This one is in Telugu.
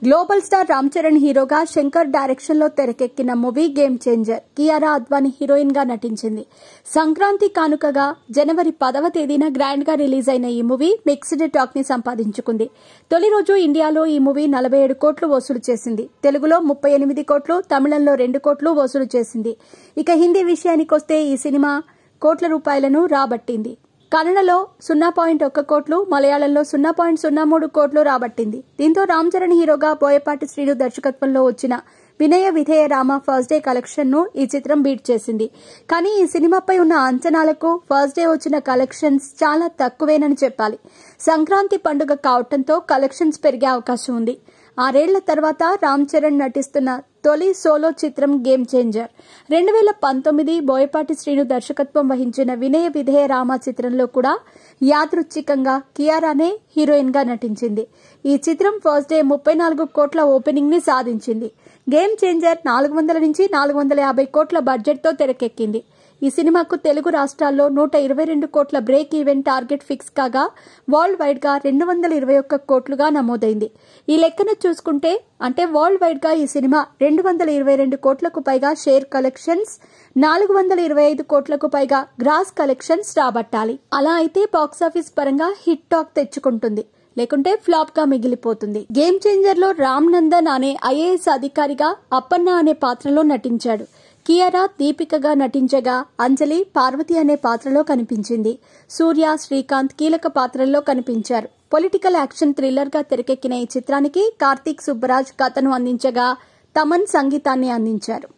గ్లోబల్ స్టార్ రామ్ చరణ్ హీరోగా శంకర్ డైరెక్షన్ లో తెరకెక్కిన movie game changer. Kiara Advani heroine గా నటించింది. సంక్రాంతి కానుకగా జనవరి 10వ తేదీన గ్రాండ్ గా రిలీజ్ అయిన ఈ మూవీ మిక్స్డ్ టాక్ ని సంపాదించుకుంది. తొలి రోజు ఇండియాలో ఈ మూవీ 47 కోట్లు వసూలు చేసింది. తెలుగులో 38 కోట్లు, తమిళంలో 2 కోట్లు వసూలు చేసింది. ఇక హిందీ విషయానికొస్తే ఈ సినిమా కోట్ల రూపాయలను రాబట్టింది. కన్నడలో 0.1 కోట్లు, మలయాళంలో 0.03 కోట్లు రాబట్టింది. దీంతో రామ్ చరణ్ హీరోగా బోయపాటి శ్రీను దర్శకత్వంలో వచ్చిన Vinaya Vidheya Rama first day collection ను ఈ చిత్రం బీట్ చేసింది. కానీ ఈ సినిమాపై ఉన్న అంచనాలకు ఫస్ట్ డే వచ్చిన కలెక్షన్స్ చాలా తక్కువేనని చెప్పాలి. సంక్రాంతి పండుగ కావడంతో కలెక్షన్స్ పెరిగే అవకాశం ఉంది. 6 ఏళ్ల తర్వాత రామ్ చరణ్ నటిస్తున్న తొలి సోలో చిత్రం గేమ్ చేంజర్. 2019 బోయపాటి శ్రీను దర్శకత్వం వహించిన వినయ విధేయ రామ చిత్రంలో కూడా యాదృచ్ఛికంగా కియారానే హీరోయిన్ గా నటించింది. ఈ చిత్రం ఫస్ట్ డే 34 కోట్ల ఓపెనింగ్ ని సాధించింది. గేమ్ చేంజర్ 400 నుంచి 450 కోట్ల బడ్జెట్ తో తెరకెక్కింది. ఈ సినిమాకు తెలుగు రాష్ట్రాల్లో 122 కోట్ల బ్రేక్ ఈవెన్ టార్గెట్ ఫిక్స్ కాగా వరల్డ్ వైడ్ గా 221 కోట్లుగా నమోదైంది. ఈ లెక్కన చూసుకుంటే అంటే వరల్డ్ వైడ్ గా ఈ సినిమా 222 కోట్లకు పైగా షేర్ కలెక్షన్స్, 425 కోట్లకు పైగా గ్రాస్ కలెక్షన్స్ రాబట్టాలి. అలా అయితే బాక్సాఫీస్ పరంగా హిట్ టాక్ తెచ్చుకుంటుంది, లేకుంటే ఫ్లాప్ గా మిగిలిపోతుంది. గేమ్ చేంజర్ లో రామ్ నందన్ అనే ఐఏఎస్ అధికారిగా అప్పన్న అనే పాత్రలో నటించాడు. కియారా దీపికగా నటించగా అంజలి పార్వతి అనే పాత్రలో కనిపించింది. సూర్య, శ్రీకాంత్ కీలక పాత్రల్లో కనిపించారు. పొలిటికల్ యాక్షన్ థ్రిల్లర్ గా తెరకెక్కిన ఈ చిత్రానికి కార్తీక్ సుబ్బరాజ్ కథను అందించగా తమన్ సంగీతాన్ని అందించారు.